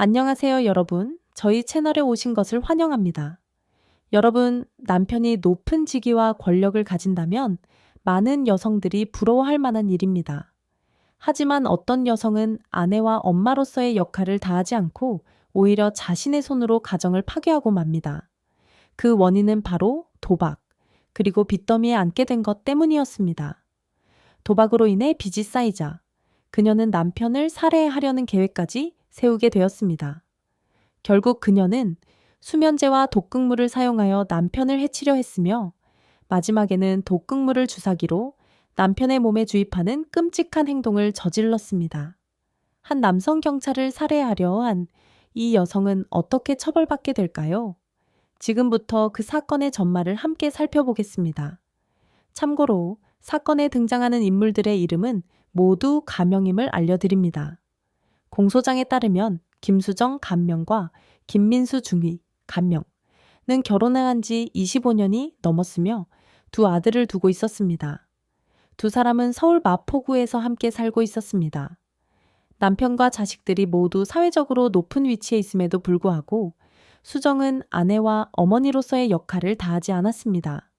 안녕하세요, 여러분. 저희 채널에 오신 것을 환영합니다. 여러분, 남편이 높은 직위와 권력을 가진다면 많은 여성들이 부러워할 만한 일입니다. 하지만 어떤 여성은 아내와 엄마로서의 역할을 다하지 않고 오히려 자신의 손으로 가정을 파괴하고 맙니다. 그 원인은 바로 도박, 그리고 빚더미에 앉게 된 것 때문이었습니다. 도박으로 인해 빚이 쌓이자 그녀는 남편을 살해하려는 계획까지 세우게 되었습니다. 결국 그녀는 수면제와 독극물을 사용하여 남편을 해치려 했으며 마지막에는 독극물을 주사기로 남편의 몸에 주입하는 끔찍한 행동을 저질렀습니다. 한 남성 경찰을 살해하려 한 이 여성은 어떻게 처벌받게 될까요? 지금부터 그 사건의 전말을 함께 살펴보겠습니다. 참고로 사건에 등장하는 인물들의 이름은 모두 가명임을 알려드립니다. 공소장에 따르면 김수정 간명과 김민수 중위 간명은 결혼한 지 25년이 넘었으며 두 아들을 두고 있었습니다. 두 사람은 서울 마포구에서 함께 살고 있었습니다. 남편과 자식들이 모두 사회적으로 높은 위치에 있음에도 불구하고 수정은 아내와 어머니로서의 역할을 다하지 않았습니다.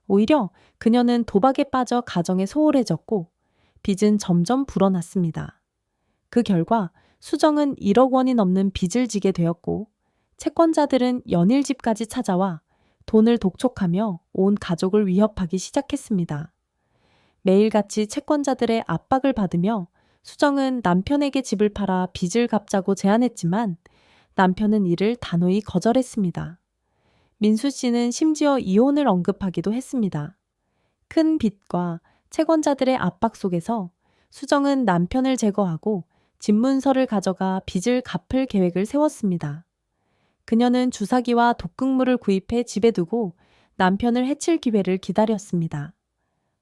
오히려 그녀는 도박에 빠져 가정에 소홀해졌고 빚은 점점 불어났습니다. 그 결과 수정은 1억 원이 넘는 빚을 지게 되었고 채권자들은 연일 집까지 찾아와 돈을 독촉하며 온 가족을 위협하기 시작했습니다. 매일같이 채권자들의 압박을 받으며 수정은 남편에게 집을 팔아 빚을 갚자고 제안했지만 남편은 이를 단호히 거절했습니다. 민수 씨는 심지어 이혼을 언급하기도 했습니다. 큰 빚과 채권자들의 압박 속에서 수정은 남편을 제거하고 집문서를 가져가 빚을 갚을 계획을 세웠습니다. 그녀는 주사기와 독극물을 구입해 집에 두고 남편을 해칠 기회를 기다렸습니다.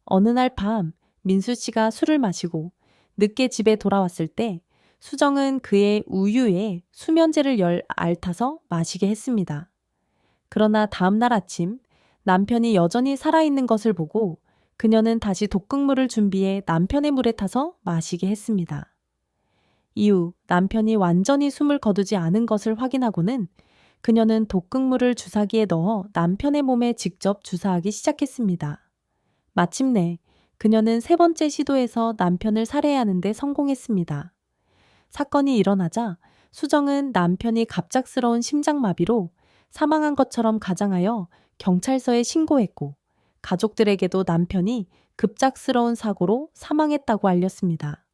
어느 날 밤 민수 씨가 술을 마시고 늦게 집에 돌아왔을 때 수정은 그의 우유에 수면제를 앓아서 마시게 했습니다. 그러나 다음 날 아침 남편이 여전히 살아있는 것을 보고 그녀는 다시 독극물을 준비해 남편의 물에 타서 마시게 했습니다. 이후 남편이 완전히 숨을 거두지 않은 것을 확인하고는 그녀는 독극물을 주사기에 넣어 남편의 몸에 직접 주사하기 시작했습니다. 마침내 그녀는 세 번째 시도에서 남편을 살해하는 데 성공했습니다. 사건이 일어나자 수정은 남편이 갑작스러운 심장마비로 사망한 것처럼 가장하여 경찰서에 신고했고 가족들에게도 남편이 급작스러운 사고로 사망했다고 알렸습니다.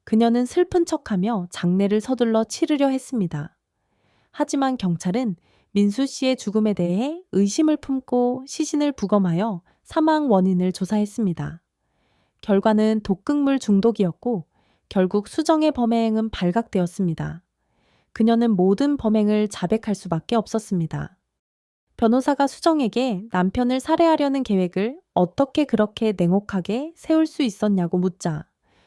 그녀는 슬픈 척하며 장례를 서둘러 치르려 했습니다. 하지만 경찰은 민수 씨의 죽음에 대해 의심을 품고 시신을 부검하여 사망 원인을 조사했습니다. 결과는 독극물 중독이었고 결국 수정의 범행은 발각되었습니다. 그녀는 모든 범행을 자백할 수밖에 없었습니다. 변호사가 수정에게 남편을 살해하려는 계획을 어떻게 그렇게 냉혹하게 세울 수 있었냐고 묻자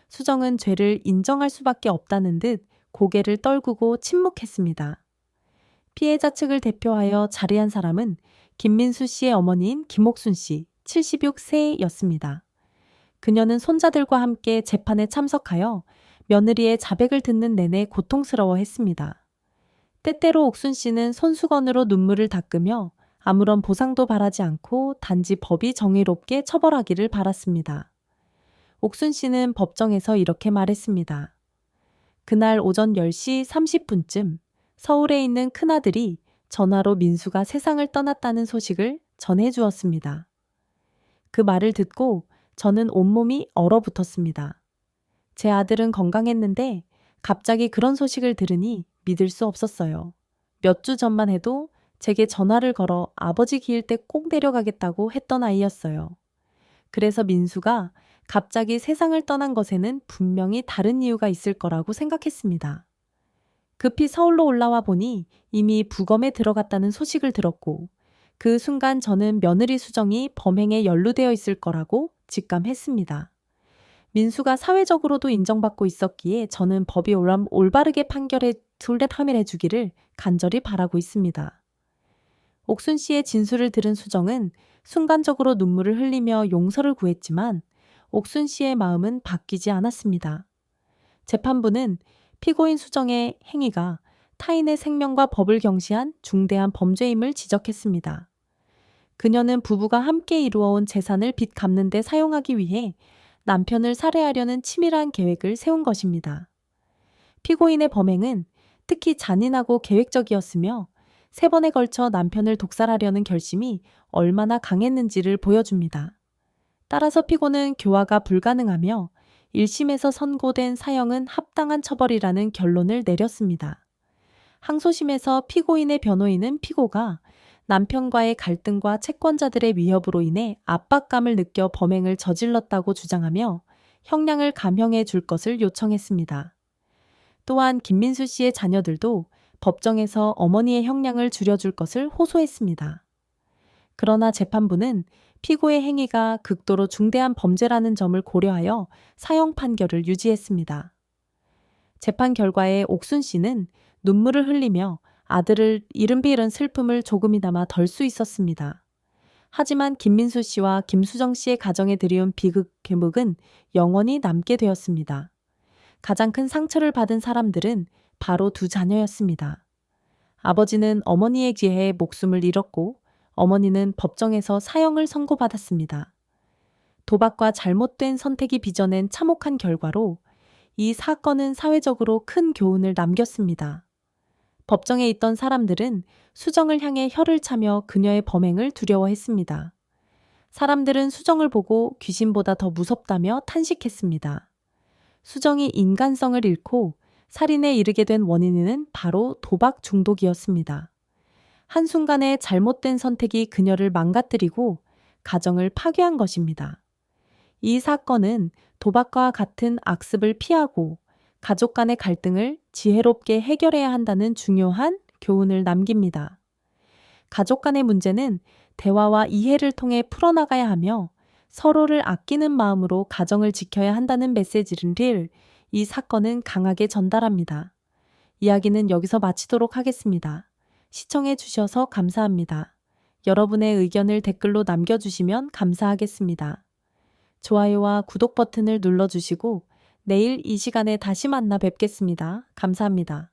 수정은 죄를 인정할 수밖에 없다는 듯 고개를 떨구고 침묵했습니다. 피해자 측을 대표하여 자리한 사람은 김민수 씨의 어머니인 김옥순 씨 76세였습니다. 그녀는 손자들과 함께 재판에 참석하여 며느리의 자백을 듣는 내내 고통스러워했습니다. 때때로 옥순 씨는 손수건으로 눈물을 닦으며 아무런 보상도 바라지 않고 단지 법이 정의롭게 처벌하기를 바랐습니다. 옥순 씨는 법정에서 이렇게 말했습니다. 그날 오전 10시 30분쯤 서울에 있는 큰아들이 전화로 민수가 세상을 떠났다는 소식을 전해주었습니다. 그 말을 듣고 저는 온몸이 얼어붙었습니다. 제 아들은 건강했는데 갑자기 그런 소식을 들으니 믿을 수 없었어요. 몇 주 전만 해도 제게 전화를 걸어 아버지 기일 때 꼭 내려가겠다고 했던 아이였어요. 그래서 민수가 갑자기 세상을 떠난 것에는 분명히 다른 이유가 있을 거라고 생각했습니다. 급히 서울로 올라와 보니 이미 부검에 들어갔다는 소식을 들었고 그 순간 저는 며느리 수정이 범행에 연루되어 있을 거라고 직감했습니다. 민수가 사회적으로도 인정받고 있었기에 저는 법이 올바르게 판결해 주기를 간절히 바라고 있습니다. 옥순 씨의 진술을 들은 수정은 순간적으로 눈물을 흘리며 용서를 구했지만 옥순 씨의 마음은 바뀌지 않았습니다. 재판부는 피고인 수정의 행위가 타인의 생명과 법을 경시한 중대한 범죄임을 지적했습니다. 그녀는 부부가 함께 이루어온 재산을 빚 갚는 데 사용하기 위해 남편을 살해하려는 치밀한 계획을 세운 것입니다. 피고인의 범행은 특히 잔인하고 계획적이었으며 3번에 걸쳐 남편을 독살하려는 결심이 얼마나 강했는지를 보여줍니다. 따라서 피고는 교화가 불가능하며 1심에서 선고된 사형은 합당한 처벌이라는 결론을 내렸습니다. 항소심에서 피고인의 변호인은 피고가 남편과의 갈등과 채권자들의 위협으로 인해 압박감을 느껴 범행을 저질렀다고 주장하며 형량을 감형해 줄 것을 요청했습니다. 또한 김민수 씨의 자녀들도 법정에서 어머니의 형량을 줄여줄 것을 호소했습니다. 그러나 재판부는 피고의 행위가 극도로 중대한 범죄라는 점을 고려하여 사형 판결을 유지했습니다. 재판 결과에 옥순 씨는 눈물을 흘리며 아들을 이른비이른 슬픔을 조금이나마 덜 수 있었습니다. 하지만 김민수 씨와 김수정 씨의 가정에 들이운 비극 계목은 영원히 남게 되었습니다. 가장 큰 상처를 받은 사람들은 바로 2 자녀였습니다. 아버지는 어머니의 기회에 목숨을 잃었고 어머니는 법정에서 사형을 선고받았습니다. 도박과 잘못된 선택이 빚어낸 참혹한 결과로 이 사건은 사회적으로 큰 교훈을 남겼습니다. 법정에 있던 사람들은 수정을 향해 혀를 차며 그녀의 범행을 두려워했습니다. 사람들은 수정을 보고 귀신보다 더 무섭다며 탄식했습니다. 수정이 인간성을 잃고 살인에 이르게 된 원인은 바로 도박 중독이었습니다. 한순간의 잘못된 선택이 그녀를 망가뜨리고 가정을 파괴한 것입니다. 이 사건은 도박과 같은 악습을 피하고 가족 간의 갈등을 지혜롭게 해결해야 한다는 중요한 교훈을 남깁니다. 가족 간의 문제는 대화와 이해를 통해 풀어나가야 하며 서로를 아끼는 마음으로 가정을 지켜야 한다는 메시지를 이 사건은 강하게 전달합니다. 이야기는 여기서 마치도록 하겠습니다. 시청해 주셔서 감사합니다. 여러분의 의견을 댓글로 남겨주시면 감사하겠습니다. 좋아요와 구독 버튼을 눌러주시고 내일 이 시간에 다시 만나 뵙겠습니다. 감사합니다.